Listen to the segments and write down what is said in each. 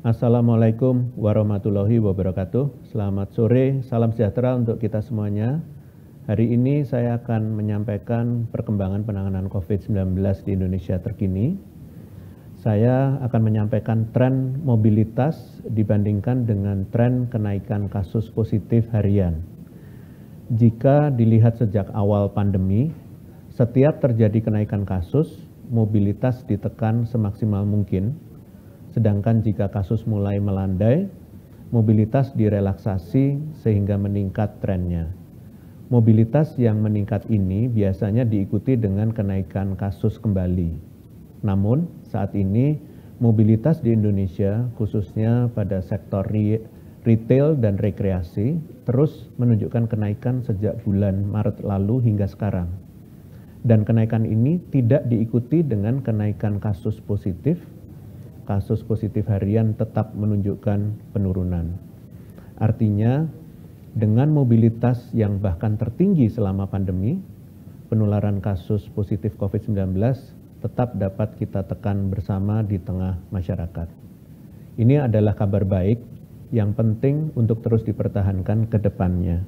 Assalamualaikum warahmatullahi wabarakatuh. Selamat sore, salam sejahtera untuk kita semuanya. Hari ini saya akan menyampaikan perkembangan penanganan COVID-19 di Indonesia terkini. Saya akan menyampaikan tren mobilitas dibandingkan dengan tren kenaikan kasus positif harian. Jika dilihat sejak awal pandemi, setiap terjadi kenaikan kasus, mobilitas ditekan semaksimal mungkin. Sedangkan jika kasus mulai melandai, mobilitas direlaksasi sehingga meningkat trennya. Mobilitas yang meningkat ini biasanya diikuti dengan kenaikan kasus kembali. Namun, saat ini mobilitas di Indonesia, khususnya pada sektor retail dan rekreasi, terus menunjukkan kenaikan sejak bulan Maret lalu hingga sekarang. Dan kenaikan ini tidak diikuti dengan kenaikan kasus positif. Kasus positif harian tetap menunjukkan penurunan. Artinya, dengan mobilitas yang bahkan tertinggi selama pandemi, penularan kasus positif COVID-19 tetap dapat kita tekan bersama di tengah masyarakat. Ini adalah kabar baik yang penting untuk terus dipertahankan ke depannya.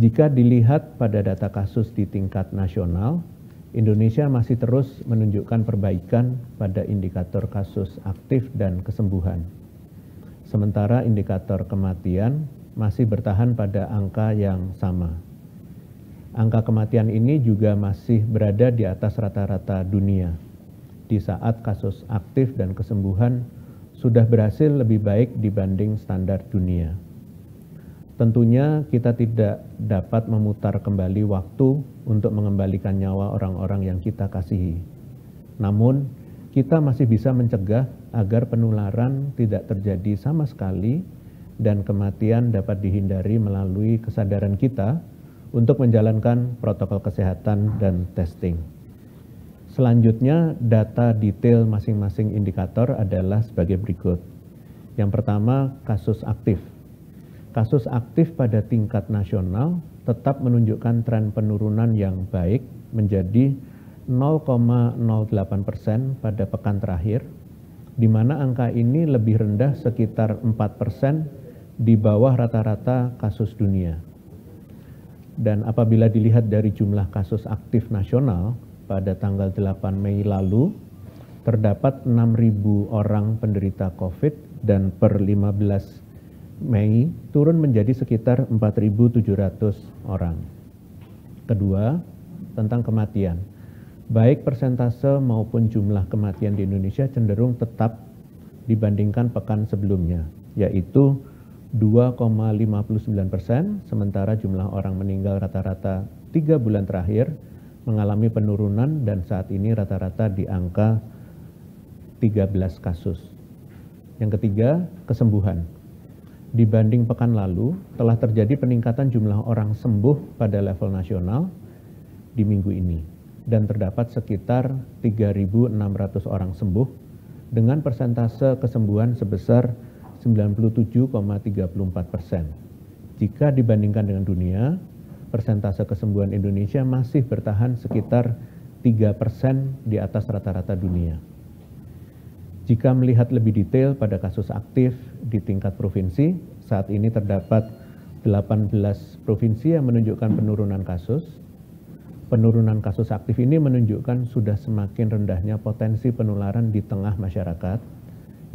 Jika dilihat pada data kasus di tingkat nasional, Indonesia masih terus menunjukkan perbaikan pada indikator kasus aktif dan kesembuhan. Sementara indikator kematian masih bertahan pada angka yang sama. Angka kematian ini juga masih berada di atas rata-rata dunia, di saat kasus aktif dan kesembuhan sudah berhasil lebih baik dibanding standar dunia. Tentunya kita tidak dapat memutar kembali waktu untuk mengembalikan nyawa orang-orang yang kita kasihi. Namun, kita masih bisa mencegah agar penularan tidak terjadi sama sekali dan kematian dapat dihindari melalui kesadaran kita untuk menjalankan protokol kesehatan dan testing. Selanjutnya, data detail masing-masing indikator adalah sebagai berikut. Yang pertama, kasus aktif. Kasus aktif pada tingkat nasional tetap menunjukkan tren penurunan yang baik menjadi 0,08% pada pekan terakhir, di mana angka ini lebih rendah sekitar 4% di bawah rata-rata kasus dunia. Dan apabila dilihat dari jumlah kasus aktif nasional pada tanggal 8 Mei lalu, terdapat 6.000 orang penderita COVID dan per 15 Mei turun menjadi sekitar 4.700 orang. Kedua, tentang kematian. Baik persentase maupun jumlah kematian di Indonesia cenderung tetap dibandingkan pekan sebelumnya, yaitu 2,59%, sementara jumlah orang meninggal rata-rata 3 bulan terakhir mengalami penurunan dan saat ini rata-rata di angka 13 kasus. Yang ketiga, kesembuhan. Dibanding pekan lalu, telah terjadi peningkatan jumlah orang sembuh pada level nasional di minggu ini, dan terdapat sekitar 3.600 orang sembuh dengan persentase kesembuhan sebesar 97,34%. Jika dibandingkan dengan dunia, persentase kesembuhan Indonesia masih bertahan sekitar 3% di atas rata-rata dunia. Jika melihat lebih detail pada kasus aktif di tingkat provinsi, saat ini terdapat 18 provinsi yang menunjukkan penurunan kasus. Penurunan kasus aktif ini menunjukkan sudah semakin rendahnya potensi penularan di tengah masyarakat,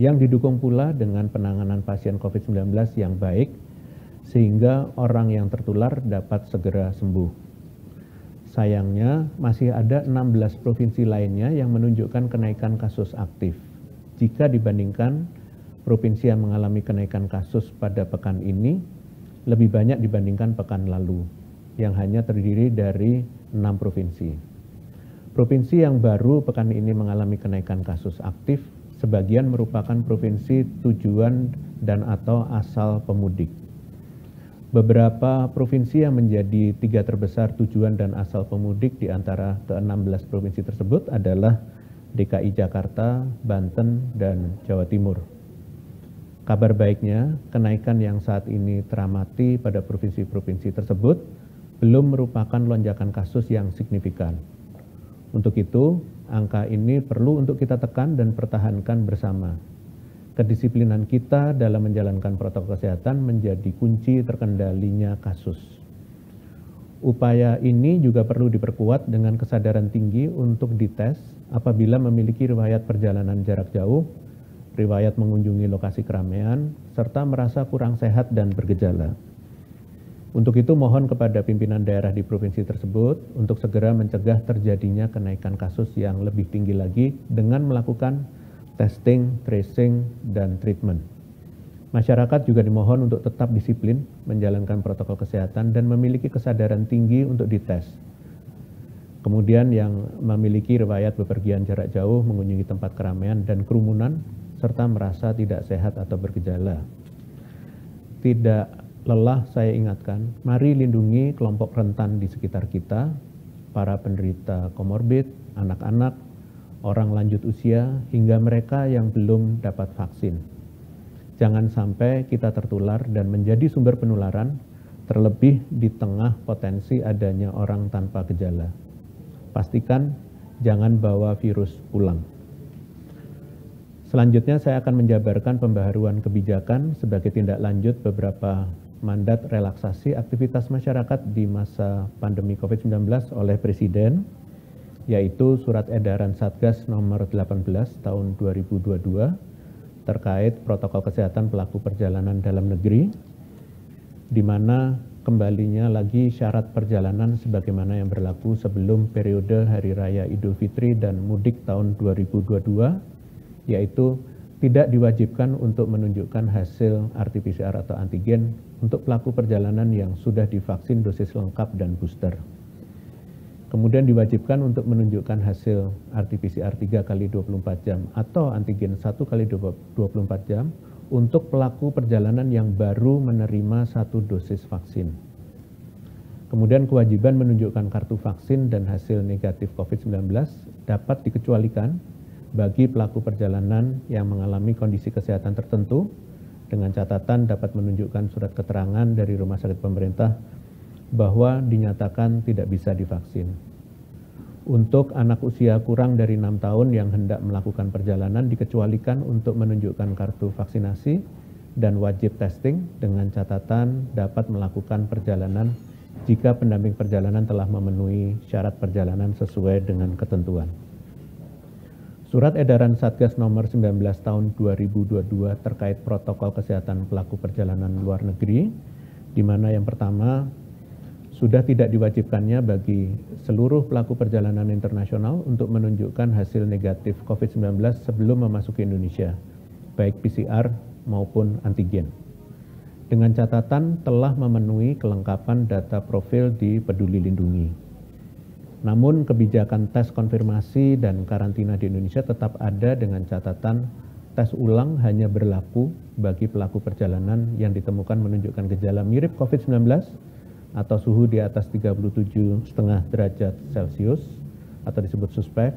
yang didukung pula dengan penanganan pasien COVID-19 yang baik, sehingga orang yang tertular dapat segera sembuh. Sayangnya, masih ada 16 provinsi lainnya yang menunjukkan kenaikan kasus aktif. Jika dibandingkan, provinsi yang mengalami kenaikan kasus pada pekan ini lebih banyak dibandingkan pekan lalu, yang hanya terdiri dari 6 provinsi. Provinsi yang baru pekan ini mengalami kenaikan kasus aktif, sebagian merupakan provinsi tujuan dan atau asal pemudik. Beberapa provinsi yang menjadi 3 terbesar tujuan dan asal pemudik di antara ke-16 provinsi tersebut adalah DKI Jakarta, Banten, dan Jawa Timur. Kabar baiknya, kenaikan yang saat ini teramati pada provinsi-provinsi tersebut belum merupakan lonjakan kasus yang signifikan. Untuk itu, angka ini perlu untuk kita tekan dan pertahankan bersama. Kedisiplinan kita dalam menjalankan protokol kesehatan menjadi kunci terkendalinya kasus. Upaya ini juga perlu diperkuat dengan kesadaran tinggi untuk dites apabila memiliki riwayat perjalanan jarak jauh, riwayat mengunjungi lokasi keramaian, serta merasa kurang sehat dan bergejala. Untuk itu mohon kepada pimpinan daerah di provinsi tersebut untuk segera mencegah terjadinya kenaikan kasus yang lebih tinggi lagi dengan melakukan testing, tracing, dan treatment. Masyarakat juga dimohon untuk tetap disiplin menjalankan protokol kesehatan dan memiliki kesadaran tinggi untuk dites. Kemudian yang memiliki riwayat bepergian jarak jauh, mengunjungi tempat keramaian dan kerumunan, serta merasa tidak sehat atau bergejala. Tidak lelah saya ingatkan, mari lindungi kelompok rentan di sekitar kita, para penderita komorbid, anak-anak, orang lanjut usia, hingga mereka yang belum dapat vaksin. Jangan sampai kita tertular dan menjadi sumber penularan, terlebih di tengah potensi adanya orang tanpa gejala. Pastikan jangan bawa virus pulang. Selanjutnya saya akan menjabarkan pembaharuan kebijakan sebagai tindak lanjut beberapa mandat relaksasi aktivitas masyarakat di masa pandemi COVID-19 oleh Presiden, yaitu Surat Edaran Satgas nomor 18 tahun 2022 terkait protokol kesehatan pelaku perjalanan dalam negeri, di mana kembalinya lagi syarat perjalanan sebagaimana yang berlaku sebelum periode Hari Raya Idul Fitri dan Mudik tahun 2022, yaitu tidak diwajibkan untuk menunjukkan hasil RT-PCR atau antigen untuk pelaku perjalanan yang sudah divaksin dosis lengkap dan booster. Kemudian diwajibkan untuk menunjukkan hasil RT-PCR 3 kali 24 jam atau antigen 1 kali 24 jam untuk pelaku perjalanan yang baru menerima 1 dosis vaksin. Kemudian kewajiban menunjukkan kartu vaksin dan hasil negatif COVID-19 dapat dikecualikan bagi pelaku perjalanan yang mengalami kondisi kesehatan tertentu dengan catatan dapat menunjukkan surat keterangan dari rumah sakit pemerintah bahwa dinyatakan tidak bisa divaksin. Untuk anak usia kurang dari 6 tahun yang hendak melakukan perjalanan dikecualikan untuk menunjukkan kartu vaksinasi dan wajib testing dengan catatan dapat melakukan perjalanan jika pendamping perjalanan telah memenuhi syarat perjalanan sesuai dengan ketentuan. Surat Edaran Satgas nomor 19 tahun 2022 terkait protokol kesehatan pelaku perjalanan luar negeri, di mana yang pertama, sudah tidak diwajibkannya bagi seluruh pelaku perjalanan internasional untuk menunjukkan hasil negatif COVID-19 sebelum memasuki Indonesia, baik PCR maupun antigen. Dengan catatan telah memenuhi kelengkapan data profil di Peduli Lindungi. Namun kebijakan tes konfirmasi dan karantina di Indonesia tetap ada dengan catatan tes ulang hanya berlaku bagi pelaku perjalanan yang ditemukan menunjukkan gejala mirip COVID-19 atau suhu di atas 37,5 derajat Celcius atau disebut suspek,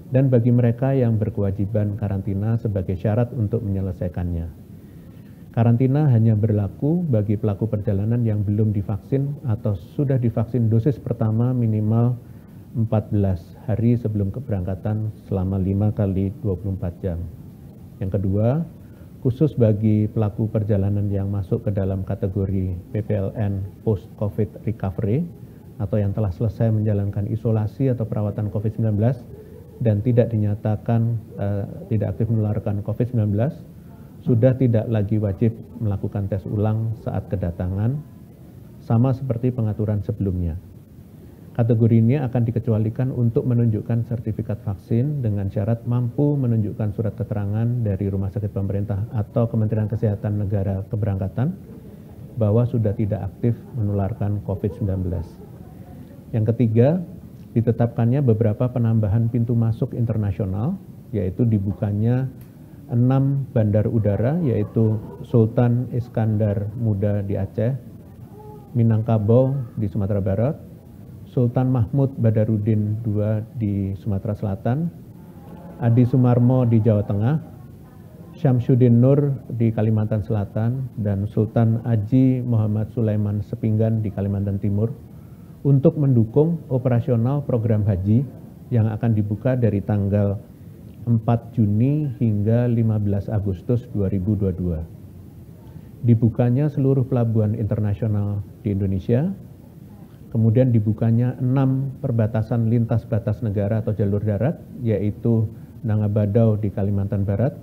dan bagi mereka yang berkewajiban karantina sebagai syarat untuk menyelesaikannya. Karantina hanya berlaku bagi pelaku perjalanan yang belum divaksin atau sudah divaksin dosis pertama minimal 14 hari sebelum keberangkatan selama 5 kali 24 jam. Yang kedua, khusus bagi pelaku perjalanan yang masuk ke dalam kategori PPLN Post-COVID Recovery atau yang telah selesai menjalankan isolasi atau perawatan COVID-19 dan tidak dinyatakan tidak aktif menularkan COVID-19, sudah tidak lagi wajib melakukan tes ulang saat kedatangan, sama seperti pengaturan sebelumnya. Kategori ini akan dikecualikan untuk menunjukkan sertifikat vaksin dengan syarat mampu menunjukkan surat keterangan dari Rumah Sakit Pemerintah atau Kementerian Kesehatan Negara Keberangkatan bahwa sudah tidak aktif menularkan COVID-19. Yang ketiga, ditetapkannya beberapa penambahan pintu masuk internasional, yaitu dibukanya 6 bandar udara, yaitu Sultan Iskandar Muda di Aceh, Minangkabau di Sumatera Barat, Sultan Mahmud Badarudin II di Sumatera Selatan, Adi Sumarmo di Jawa Tengah, Syamsuddin Nur di Kalimantan Selatan, dan Sultan Haji Muhammad Sulaiman Sepinggan di Kalimantan Timur untuk mendukung operasional program haji yang akan dibuka dari tanggal 4 Juni hingga 15 Agustus 2022. Dibukanya seluruh pelabuhan internasional di Indonesia, kemudian dibukanya 6 perbatasan lintas batas negara atau jalur darat, yaitu Nangabadao di Kalimantan Barat,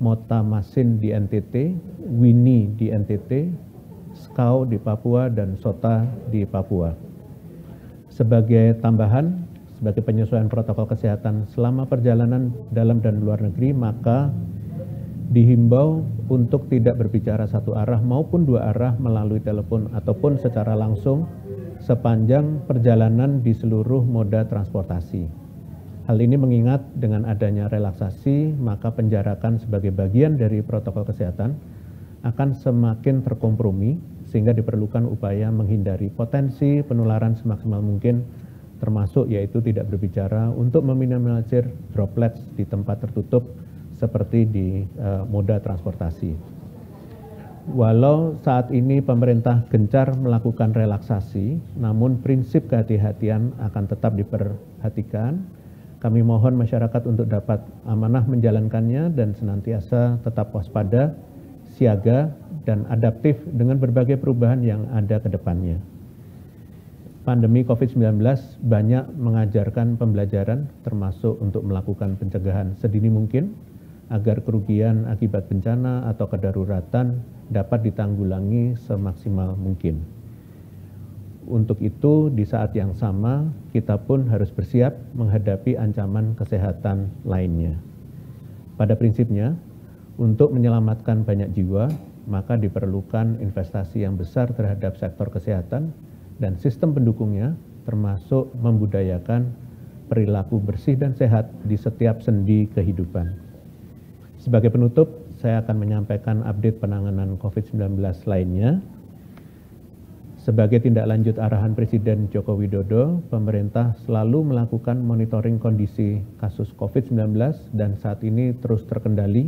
Mota Masin di NTT, Wini di NTT, Skau di Papua, dan Sota di Papua. Sebagai tambahan, sebagai penyesuaian protokol kesehatan selama perjalanan dalam dan luar negeri, maka dihimbau untuk tidak berbicara satu arah maupun dua arah melalui telepon ataupun secara langsung sepanjang perjalanan di seluruh moda transportasi. Hal ini mengingat dengan adanya relaksasi, maka penjarakan sebagai bagian dari protokol kesehatan akan semakin terkompromi, sehingga diperlukan upaya menghindari potensi penularan semaksimal mungkin, termasuk yaitu tidak berbicara untuk meminimalisir droplets di tempat tertutup seperti di moda transportasi. Walau saat ini pemerintah gencar melakukan relaksasi, namun prinsip kehati-hatian akan tetap diperhatikan. Kami mohon masyarakat untuk dapat amanah menjalankannya dan senantiasa tetap waspada, siaga, dan adaptif dengan berbagai perubahan yang ada ke depannya. Pandemi COVID-19 banyak mengajarkan pembelajaran, termasuk untuk melakukan pencegahan sedini mungkin, agar kerugian akibat bencana atau kedaruratan dapat ditanggulangi semaksimal mungkin. Untuk itu, di saat yang sama, kita pun harus bersiap menghadapi ancaman kesehatan lainnya. Pada prinsipnya, untuk menyelamatkan banyak jiwa, maka diperlukan investasi yang besar terhadap sektor kesehatan dan sistem pendukungnya, termasuk membudayakan perilaku bersih dan sehat di setiap sendi kehidupan. Sebagai penutup, saya akan menyampaikan update penanganan COVID-19 lainnya. Sebagai tindak lanjut arahan Presiden Joko Widodo, pemerintah selalu melakukan monitoring kondisi kasus COVID-19 dan saat ini terus terkendali,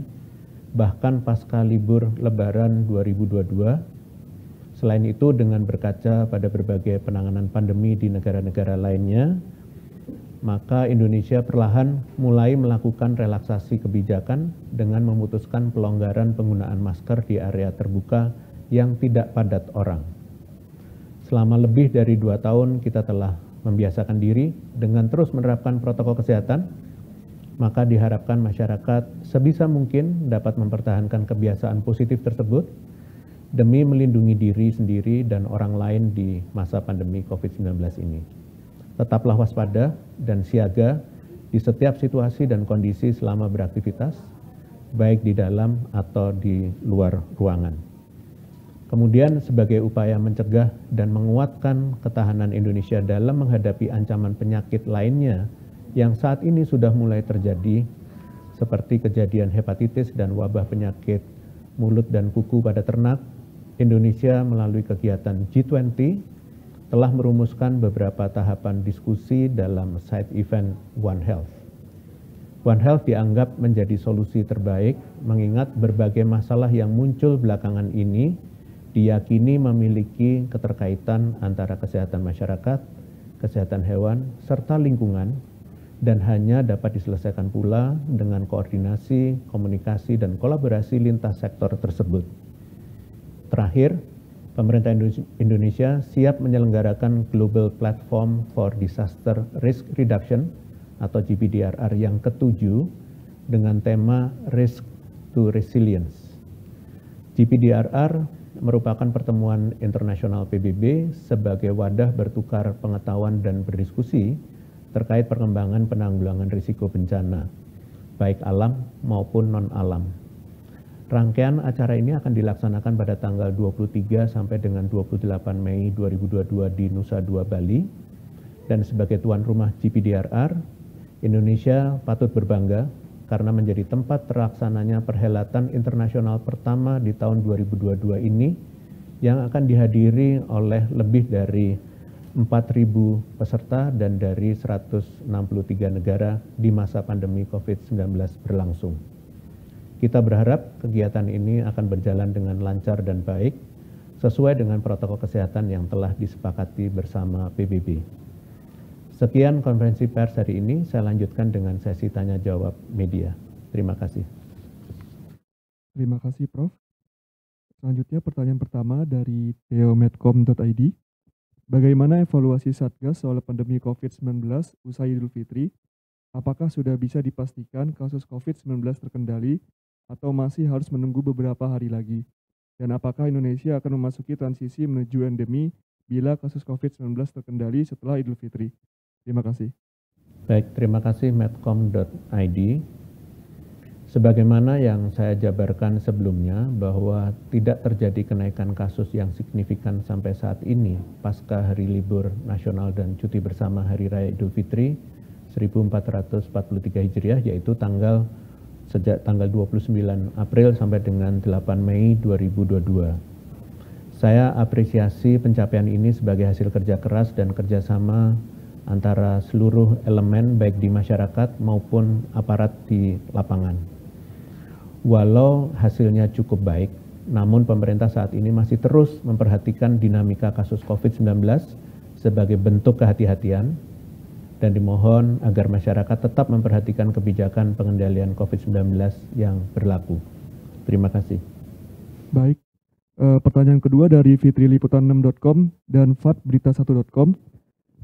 bahkan pasca libur Lebaran 2022. Selain itu, dengan berkaca pada berbagai penanganan pandemi di negara-negara lainnya, maka Indonesia perlahan mulai melakukan relaksasi kebijakan dengan memutuskan pelonggaran penggunaan masker di area terbuka yang tidak padat orang. Selama lebih dari 2 tahun kita telah membiasakan diri dengan terus menerapkan protokol kesehatan, maka diharapkan masyarakat sebisa mungkin dapat mempertahankan kebiasaan positif tersebut demi melindungi diri sendiri dan orang lain di masa pandemi COVID-19 ini. Tetaplah waspada dan siaga di setiap situasi dan kondisi selama beraktivitas, baik di dalam atau di luar ruangan. Kemudian sebagai upaya mencegah dan menguatkan ketahanan Indonesia dalam menghadapi ancaman penyakit lainnya yang saat ini sudah mulai terjadi, seperti kejadian hepatitis dan wabah penyakit mulut dan kuku pada ternak, Indonesia melalui kegiatan G20 telah merumuskan beberapa tahapan diskusi dalam side event One Health. One Health dianggap menjadi solusi terbaik mengingat berbagai masalah yang muncul belakangan ini diyakini memiliki keterkaitan antara kesehatan masyarakat, kesehatan hewan, serta lingkungan, dan hanya dapat diselesaikan pula dengan koordinasi, komunikasi, dan kolaborasi lintas sektor tersebut. Terakhir, pemerintah Indonesia siap menyelenggarakan Global Platform for Disaster Risk Reduction atau GPDRR yang ke-7 dengan tema Risk to Resilience. GPDRR merupakan pertemuan internasional PBB sebagai wadah bertukar pengetahuan dan berdiskusi terkait perkembangan penanggulangan risiko bencana, baik alam maupun non-alam. Rangkaian acara ini akan dilaksanakan pada tanggal 23 sampai dengan 28 Mei 2022 di Nusa Dua, Bali. Dan sebagai tuan rumah GPDRR, Indonesia patut berbangga karena menjadi tempat terlaksananya perhelatan internasional pertama di tahun 2022 ini yang akan dihadiri oleh lebih dari 4.000 peserta dan dari 163 negara di masa pandemi COVID-19 berlangsung. Kita berharap kegiatan ini akan berjalan dengan lancar dan baik sesuai dengan protokol kesehatan yang telah disepakati bersama PBB. Sekian konferensi pers hari ini, saya lanjutkan dengan sesi tanya jawab media. Terima kasih. Terima kasih Prof. Selanjutnya pertanyaan pertama dari theomedcom.id. Bagaimana evaluasi Satgas soal pandemi COVID-19 usai Idul Fitri? Apakah sudah bisa dipastikan kasus COVID-19 terkendali atau masih harus menunggu beberapa hari lagi? Dan apakah Indonesia akan memasuki transisi menuju endemi bila kasus COVID-19 terkendali setelah Idul Fitri? Terima kasih. Baik, terima kasih medcom.id. Sebagaimana yang saya jabarkan sebelumnya bahwa tidak terjadi kenaikan kasus yang signifikan sampai saat ini pasca hari libur nasional dan cuti bersama Hari Raya Idul Fitri 1443 Hijriah, yaitu sejak tanggal 29 April sampai dengan 8 Mei 2022. Saya apresiasi pencapaian ini sebagai hasil kerja keras dan kerjasama antara seluruh elemen baik di masyarakat maupun aparat di lapangan. Walau hasilnya cukup baik, namun pemerintah saat ini masih terus memperhatikan dinamika kasus COVID-19 sebagai bentuk kehati-hatian dan dimohon agar masyarakat tetap memperhatikan kebijakan pengendalian COVID-19 yang berlaku. Terima kasih. Baik, pertanyaan kedua dari fitriliputan6.com dan fatberita1.com.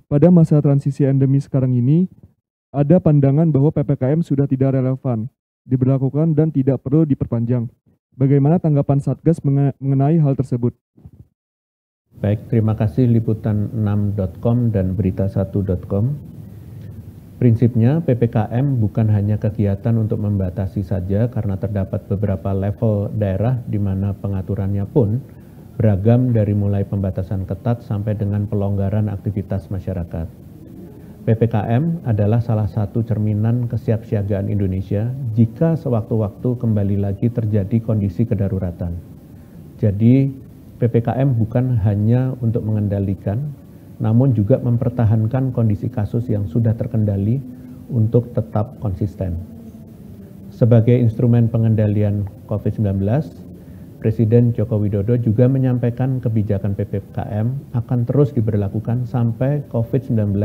Pada masa transisi endemi sekarang ini, ada pandangan bahwa PPKM sudah tidak relevan, diberlakukan dan tidak perlu diperpanjang. Bagaimana tanggapan Satgas mengenai hal tersebut? Baik, terima kasih liputan6.com dan berita1.com. Prinsipnya PPKM bukan hanya kegiatan untuk membatasi saja karena terdapat beberapa level daerah di mana pengaturannya pun beragam dari mulai pembatasan ketat sampai dengan pelonggaran aktivitas masyarakat. PPKM adalah salah satu cerminan kesiapsiagaan Indonesia jika sewaktu-waktu kembali lagi terjadi kondisi kedaruratan. Jadi, PPKM bukan hanya untuk mengendalikan, namun juga mempertahankan kondisi kasus yang sudah terkendali untuk tetap konsisten. Sebagai instrumen pengendalian COVID-19, Presiden Joko Widodo juga menyampaikan kebijakan PPKM akan terus diberlakukan sampai COVID-19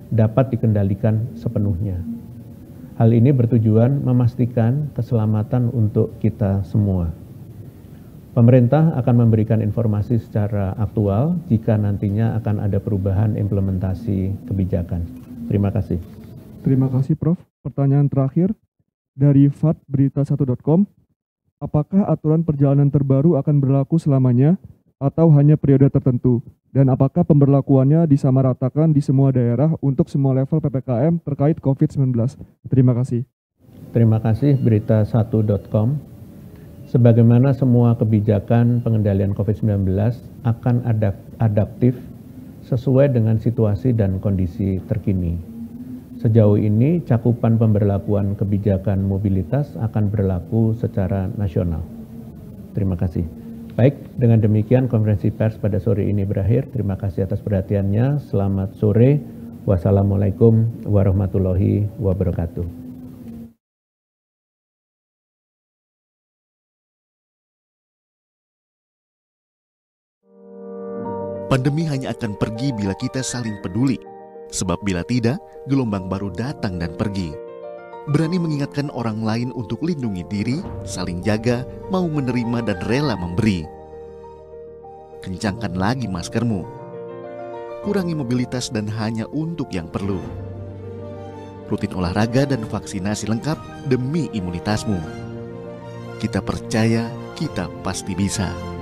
dapat dikendalikan sepenuhnya. Hal ini bertujuan memastikan keselamatan untuk kita semua. Pemerintah akan memberikan informasi secara aktual jika nantinya akan ada perubahan implementasi kebijakan. Terima kasih. Terima kasih Prof. Pertanyaan terakhir dari fatberita1.com. Apakah aturan perjalanan terbaru akan berlaku selamanya atau hanya periode tertentu? Dan apakah pemberlakuannya disamaratakan di semua daerah untuk semua level PPKM terkait COVID-19? Terima kasih. Terima kasih berita1.com. Sebagaimana semua kebijakan pengendalian COVID-19 akan adaptif sesuai dengan situasi dan kondisi terkini. Sejauh ini, cakupan pemberlakuan kebijakan mobilitas akan berlaku secara nasional. Terima kasih. Baik, dengan demikian konferensi pers pada sore ini berakhir. Terima kasih atas perhatiannya. Selamat sore. Wassalamualaikum warahmatullahi wabarakatuh. Pandemi hanya akan pergi bila kita saling peduli. Sebab bila tidak, gelombang baru datang dan pergi. Berani mengingatkan orang lain untuk lindungi diri, saling jaga, mau menerima dan rela memberi. Kencangkan lagi maskermu. Kurangi mobilitas dan hanya untuk yang perlu. Rutin olahraga dan vaksinasi lengkap demi imunitasmu. Kita percaya, kita pasti bisa.